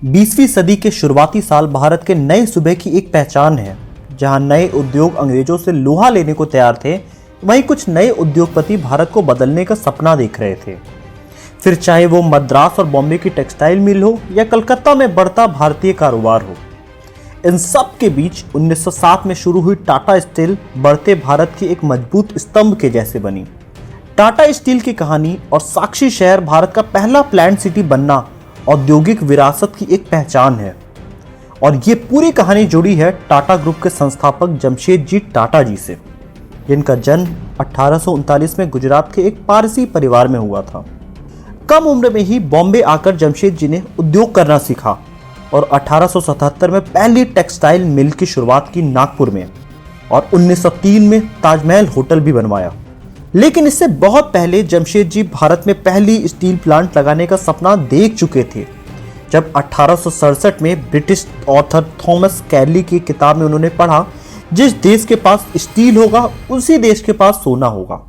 20वीं सदी के शुरुआती साल भारत के नए सूबे की एक पहचान है। जहां नए उद्योग अंग्रेजों से लोहा लेने को तैयार थे, वहीं कुछ नए उद्योगपति भारत को बदलने का सपना देख रहे थे। फिर चाहे वो मद्रास और बॉम्बे की टेक्सटाइल मिल हो या कलकत्ता में बढ़ता भारतीय कारोबार हो, इन सब के बीच 1907 में शुरू हुई टाटा स्टील बढ़ते भारत की एक मजबूत स्तंभ के जैसे बनी। टाटा स्टील की कहानी और साक्षी शहर भारत का पहला प्लांट सिटी बनना औद्योगिक विरासत की एक पहचान है। और ये पूरी कहानी जुड़ी है टाटा ग्रुप के संस्थापक जमशेदजी टाटा जी से, जिनका जन्म 1839 में गुजरात के एक पारसी परिवार में हुआ था। कम उम्र में ही बॉम्बे आकर जमशेद जी ने उद्योग करना सीखा और 1877 में पहली टेक्सटाइल मिल की शुरुआत की नागपुर में, और 1903 में ताजमहल होटल भी बनवाया। लेकिन इससे बहुत पहले जमशेद जी भारत में पहली स्टील प्लांट लगाने का सपना देख चुके थे, जब 1867 में ब्रिटिश ऑथर थॉमस कैरली की किताब में उन्होंने पढ़ा, जिस देश के पास स्टील होगा उसी देश के पास सोना होगा।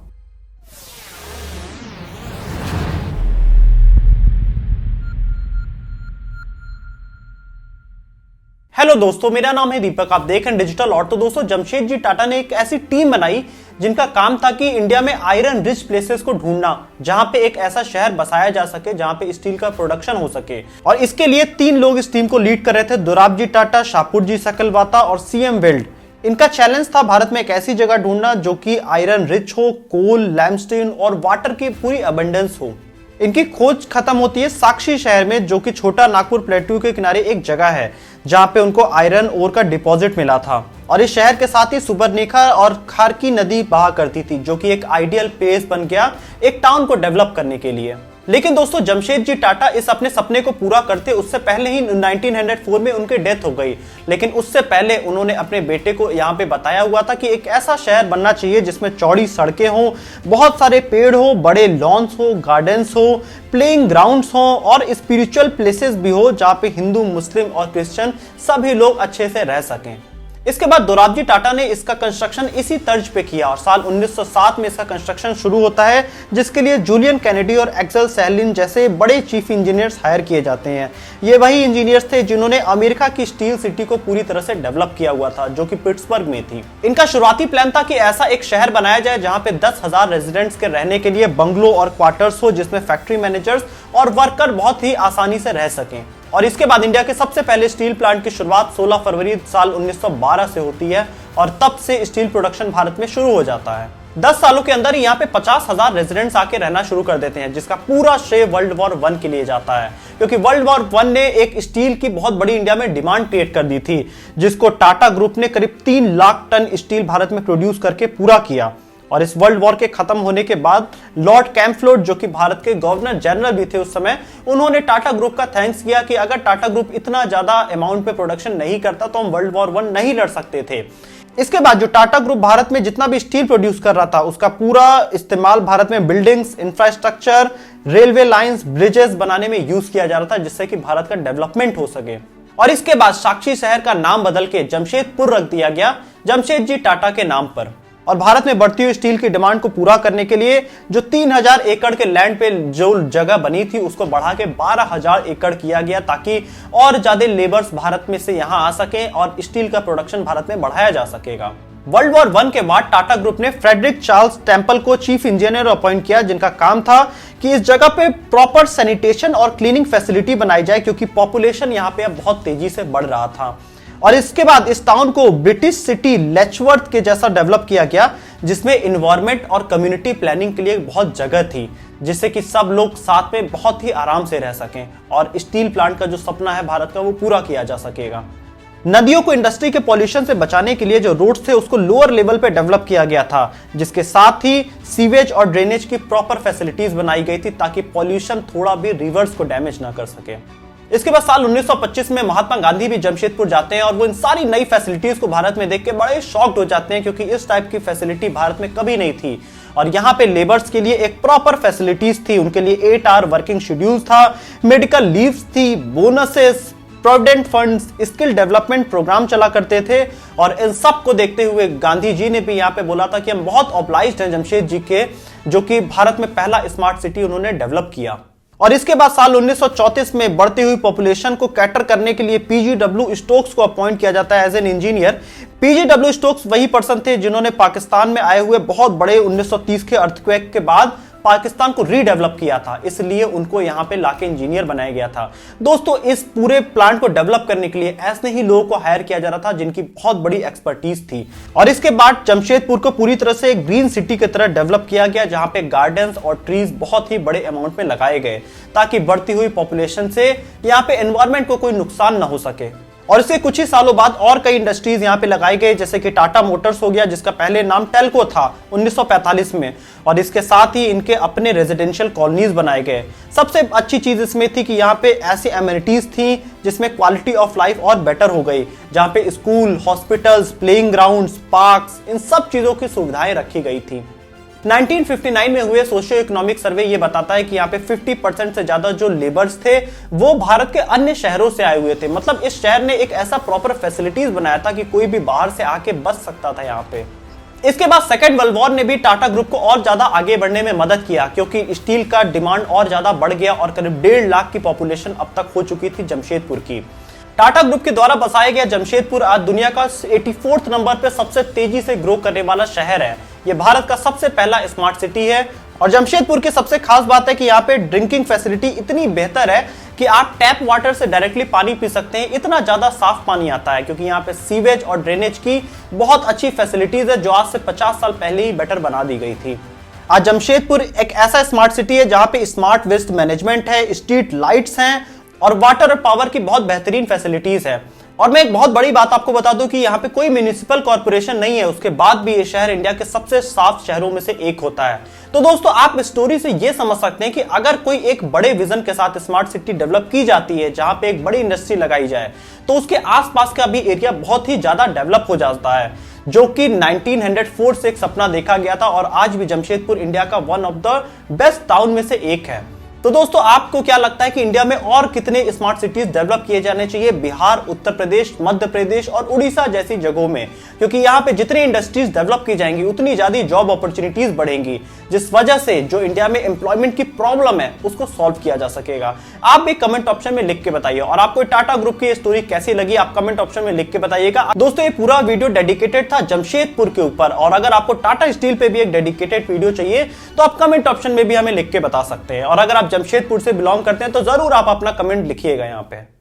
हेलो दोस्तों, मेरा नाम है दीपक, आप देख रहे हैं डिजिटल और। तो दोस्तों, जमशेद जी टाटा ने एक ऐसी टीम बनाई जिनका काम था कि इंडिया में आयरन रिच प्लेसेस को ढूंढना, जहां पे एक ऐसा शहर बसाया जा सके जहां पे स्टील का प्रोडक्शन हो सके। और इसके लिए 3 लोग इस टीम को लीड कर रहे थे: दोराबजी टाटा, शाहपुरजी सकलवाता और सीएम वेल्ड। इनका चैलेंज था भारत में एक ऐसी जगह ढूंढना जो कि आयरन रिच हो, कोल, लैमस्टेन और वाटर की पूरी अबंडेंस हो। इनकी खोज खत्म होती है साक्षी शहर में, जो कि छोटा नागपुर प्लेटू के किनारे एक जगह है जहां पे उनको आयरन ओर का डिपॉजिट मिला था। और इस शहर के साथ ही सुबर्णरेखा और खारकी नदी बहा करती थी, जो कि एक आइडियल प्लेस बन गया एक टाउन को डेवलप करने के लिए। लेकिन दोस्तों, जमशेद जी टाटा इस अपने सपने को पूरा करते उससे पहले ही 1904 में उनकी डेथ हो गई। लेकिन उससे पहले उन्होंने अपने बेटे को यहाँ पे बताया हुआ था कि एक ऐसा शहर बनना चाहिए जिसमें चौड़ी सड़कें हो, बहुत सारे पेड़ हो, बड़े लॉन्स हो, गार्डन्स हो, प्लेइंग ग्राउंड्स हो और स्पिरिचुअल प्लेसेस भी हो, जहाँ पे हिंदू, मुस्लिम और क्रिश्चियन सभी लोग अच्छे से रह सकें। इसके बाद दोराबजी टाटा ने इसका कंस्ट्रक्शन इसी तर्ज पे किया और साल 1907 में इसका कंस्ट्रक्शन शुरू होता है, जिसके लिए जूलियन कैनेडी और एक्सेल सैलिन जैसे बड़े चीफ इंजीनियर्स हायर किए जाते हैं। ये वही इंजीनियर्स थे जिन्होंने अमेरिका की स्टील सिटी को पूरी तरह से डेवलप किया हुआ था, जो कि पिट्सबर्ग में थी। इनका शुरुआती प्लान था कि ऐसा एक शहर बनाया जाए जहां पे 10,000 रेजिडेंट्स के रहने के लिए बंगलो और क्वार्टर्स हो, जिसमें फैक्ट्री मैनेजर्स और वर्कर बहुत ही आसानी से रह सकें। और इसके बाद इंडिया के सबसे पहले स्टील प्लांट की शुरुआत 16 फरवरी साल 1912 से होती है और तब से स्टील प्रोडक्शन भारत में शुरू हो जाता है। 10 सालों के अंदर यहाँ पे 50,000 रेजिडेंट्स आके रहना शुरू कर देते हैं, जिसका पूरा श्रेय वर्ल्ड वॉर 1 के लिए जाता है, क्योंकि वर्ल्ड वॉर 1 ने एक स्टील की बहुत बड़ी इंडिया में डिमांड क्रिएट कर दी थी, जिसको टाटा ग्रुप ने करीब 3 लाख टन स्टील भारत में प्रोड्यूस करके पूरा किया। और इस वर्ल्ड वॉर के खत्म होने के बाद लॉर्ड कैंपफ्लोर्ड, जो कि भारत के गवर्नर जनरल भी थे उस समय, उन्होंने टाटा ग्रुप का थैंक्स किया कि अगर टाटा ग्रुप इतना ज्यादा अमाउंट पे प्रोडक्शन नहीं करता तो हम वर्ल्ड वॉर 1 नहीं लड़ सकते थे। इसके बाद जो टाटा ग्रुप भारत में जितना भी स्टील प्रोड्यूस कर रहा था, उसका पूरा इस्तेमाल भारत में buildings, infrastructure, railway lines, bridges बनाने में यूज किया जा रहा था, जिससे कि भारत का डेवलपमेंट हो सके। और इसके बाद साक्षी शहर का नाम बदल के जमशेदपुर रख दिया गया, जमशेद जी टाटा के नाम पर। और भारत में बढ़ती हुई स्टील की डिमांड को पूरा करने के लिए जो 3000 एकड़ के लैंड पे जो जगह बनी थी, उसको बढ़ा के 12,000 एकड़ किया गया, ताकि और ज्यादा लेबर्स भारत में से यहां आ सके और स्टील का प्रोडक्शन भारत में बढ़ाया जा सकेगा। वर्ल्ड वॉर 1 के बाद टाटा ग्रुप ने फ्रेडरिक चार्ल्स टेम्पल को चीफ इंजीनियर अपॉइंट किया, जिनका काम था कि इस जगह पे प्रॉपर सैनिटेशन और क्लीनिंग फैसिलिटी बनाई जाए, क्योंकि पॉपुलेशन यहाँ पे अब बहुत तेजी से बढ़ रहा था। और इसके बाद इस टाउन को ब्रिटिश सिटी लेचवर्थ के जैसा डेवलप किया गया, जिसमें एनवायरनमेंट और कम्युनिटी प्लानिंग के लिए बहुत जगह थी, जिससे कि सब लोग साथ में बहुत ही आराम से रह सकें और स्टील प्लांट का जो सपना है भारत का, वो पूरा किया जा सकेगा। नदियों को इंडस्ट्री के पॉल्यूशन से बचाने के लिए जो रोड्स थे उसको लोअर लेवल पे डेवलप किया गया था, जिसके साथ ही सीवेज और ड्रेनेज की प्रॉपर फैसिलिटीज बनाई गई थी, ताकि पॉल्यूशन थोड़ा भी रिवर्स को डैमेज ना कर सके। इसके बाद साल 1925 में महात्मा गांधी भी जमशेदपुर जाते हैं और वो इन सारी नई फैसिलिटीज को भारत में देख के बड़े शॉक्ड हो जाते हैं, क्योंकि इस टाइप की फैसिलिटी भारत में कभी नहीं थी। और यहाँ पे लेबर्स के लिए एक प्रॉपर फैसिलिटीज थी, उनके लिए 8 आवर वर्किंग शेड्यूल था, मेडिकल लीव्स थी, bonuses, provident funds, skill development program चला करते थे। और इन सब को देखते हुए गांधी जी ने भी यहाँ पे बोला था कि हम बहुत ऑब्लाइज्ड हैं जमशेद जी के, जो कि भारत में पहला स्मार्ट सिटी उन्होंने डेवलप किया। और इसके बाद साल 1934 में बढ़ती हुई पॉपुलेशन को कैटर करने के लिए पीजीडब्ल्यू स्टोक्स को अपॉइंट किया जाता है as an engineer. PGW Stokes वही पर्सन थे जिन्होंने पाकिस्तान में आए हुए बहुत बड़े 1930 के अर्थक्वेक के बाद पाकिस्तान को रीडेवलप किया था, इसलिए उनको यहां पे लाके इंजीनियर बनाया गया था। दोस्तों, इस पूरे प्लांट को डेवलप करने के लिए ऐसे ही लोगों को हायर किया जा रहा था जिनकी बहुत बड़ी एक्सपर्टीज थी। और इसके बाद जमशेदपुर को पूरी तरह से एक ग्रीन सिटी की तरह डेवलप किया गया, जहां पे गार्डन्स और ट्रीज बहुत ही बड़े अमाउंट में लगाए गए ताकि बढ़ती हुई पॉपुलेशन से यहाँ पे एनवायरमेंट को कोई नुकसान ना हो सके। और इसके कुछ ही सालों बाद और कई इंडस्ट्रीज यहाँ पे लगाई गई, जैसे कि टाटा मोटर्स हो गया, जिसका पहले नाम टेल्को था 1945 में। और इसके साथ ही इनके अपने रेजिडेंशियल कॉलोनीज बनाए गए। सबसे अच्छी चीज इसमें थी कि यहाँ पे ऐसी एमिनिटीज थी जिसमें क्वालिटी ऑफ लाइफ और बेटर हो गई, जहाँ पे school, hospitals, playing grounds, parks, इन सब चीजों की सुविधाएं रखी गई थी। 1959 में हुए सोशियो इकोनॉमिक सर्वे ये बताता है कि यहाँ पे 50% से ज्यादा जो लेबर्स थे वो भारत के अन्य शहरों से आए हुए थे। मतलब इस शहर ने एक ऐसा प्रॉपर फैसिलिटीज बनाया था कि कोई भी बाहर से आके बच सकता था यहाँ पे। इसके बाद सेकेंड वर्ल्ड वॉर ने भी टाटा ग्रुप को और ज्यादा आगे बढ़ने में मदद किया, क्योंकि स्टील का डिमांड और ज्यादा बढ़ गया और करीब 1.5 लाख की पॉपुलेशन अब तक हो चुकी थी जमशेदपुर की। टाटा ग्रुप के द्वारा बसाया गया जमशेदपुर आज दुनिया का 84 नंबर पे सबसे तेजी से ग्रो करने वाला शहर है। यह भारत का सबसे पहला स्मार्ट सिटी है। और जमशेदपुर की सबसे खास बात है कि यहाँ पे ड्रिंकिंग फैसिलिटी इतनी बेहतर है कि आप टैप वाटर से डायरेक्टली पानी पी सकते हैं। इतना ज्यादा साफ पानी आता है क्योंकि यहाँ पे सीवेज और ड्रेनेज की बहुत अच्छी फैसिलिटीज है, जो आज से 50 साल पहले ही बेटर बना दी गई थी। आज जमशेदपुर एक ऐसा स्मार्ट सिटी है जहाँ पे स्मार्ट वेस्ट मैनेजमेंट है, स्ट्रीट लाइट्स हैं और वाटर और पावर की बहुत बेहतरीन फैसिलिटीज है। और मैं एक बहुत बड़ी बात आपको बता दूं कि यहाँ पे कोई म्युनिसिपल कॉर्पोरेशन नहीं है, उसके बाद भी ये शहर इंडिया के सबसे साफ शहरों में से एक होता है। तो दोस्तों, आप इस स्टोरी से ये समझ सकते हैं कि अगर कोई एक बड़े विजन के साथ स्मार्ट सिटी डेवलप की जाती है, जहां पे एक बड़ी इंडस्ट्री लगाई जाए, तो उसके आसपास का भी एरिया बहुत ही ज्यादा डेवलप हो जाता है, जो कि 1904 से एक सपना देखा गया था। और आज भी जमशेदपुर इंडिया का one of the best town में से एक है। तो दोस्तों, आपको क्या लगता है कि इंडिया में और कितने स्मार्ट सिटीज डेवलप किए जाने चाहिए बिहार, उत्तर प्रदेश, मध्य प्रदेश और उड़ीसा जैसी जगहों में? क्योंकि यहाँ पे जितनी इंडस्ट्रीज डेवलप की जाएंगी उतनी ज्यादा जॉब अपॉर्चुनिटीज बढ़ेंगी, जिस वजह से जो इंडिया में एम्प्लॉयमेंट की प्रॉब्लम है उसको सॉल्व किया जा सकेगा। आप भी कमेंट ऑप्शन में लिख के बताइए। और आपको टाटा ग्रुप की स्टोरी कैसी लगी आप कमेंट ऑप्शन में लिख के बताइएगा। दोस्तों, ये पूरा वीडियो डेडिकेटेड था जमशेदपुर के ऊपर, और अगर आपको टाटा स्टील पे भी एक डेडिकेटेड वीडियो चाहिए तो आप कमेंट ऑप्शन में भी हमें लिख के बता सकते हैं। और अगर आप जमशेदपुर से बिलोंग करते हैं तो जरूर आप अपना कमेंट लिखिएगा यहाँ पे।